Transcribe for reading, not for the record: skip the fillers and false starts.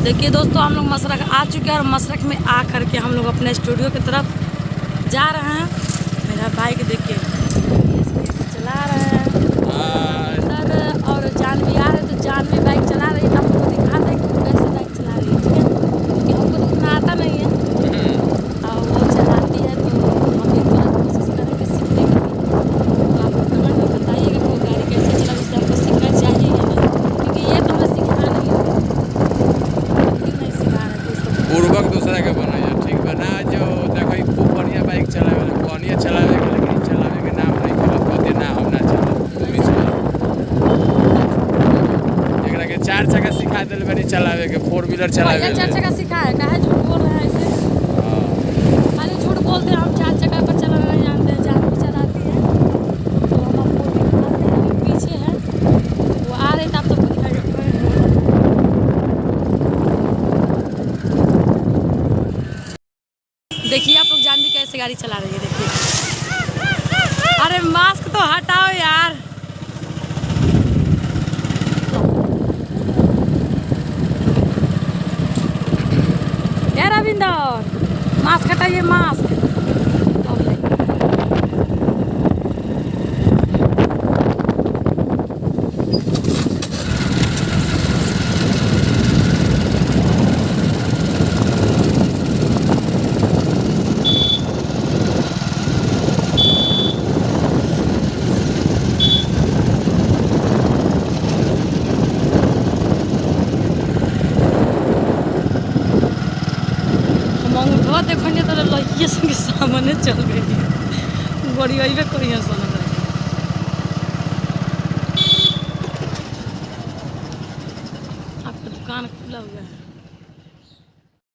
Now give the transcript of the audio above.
देखिए दोस्तों, हम लोग मशरक आ चुके हैं और मशरक में आ करके हम लोग अपने स्टूडियो की तरफ जा रहे हैं। मेरा बाइक देखिए चला रहा है सर, और जानवी आ रहे तो जानवी बाइक चला रही है। आपको दिखाते हैं कि वो कैसे बाइक चला रही है, ठीक है, क्योंकि हमको तो उतना आता नहीं है और वो चलाती है तो हम भी थोड़ा कोशिश करेंगे सीखने की। तो आप लोग कमेंट में बताइएगा कि वो गाड़ी कैसे चला, उससे हमको सीखना चाहिए या नहीं, क्योंकि ये तो हमें सीखना नहीं है। पूर्वक दूसरा के बनाया ठीक बना जो देखो खूब बढ़िया बाइक चलावे बढ़िया चलावे के, लेकिन चलावे के नाम नहीं चला कहते ना हम ना चला तुम ही चला। एकरा के 4 चक्का सिखा देल बनी चलावे के, 4 व्हीलर चलावे के। 4 चक्का सिखा है, काहे झूठ बोल रहे हैं ऐसे? खाली झूठ बोलते हैं। हम 4 चक्का पर चलाना नहीं जानते हैं। जान भी चलाती है तो हम आपको दिखाते हैं। अभी पीछे है वो आ रही, तो आप सबको दिखाई देते हैं। देखिए आप लोग जानवी कैसे गाड़ी चला रही है, देखिए। अरे मास्क तो हटाओ यार। यार रविंदर, मास्क हटाइए, मास्क। मंगवा देखो तो लइके संगे सामने चल गई बड़ी अबे करिए सन। आपका दुकान खुला हुआ है।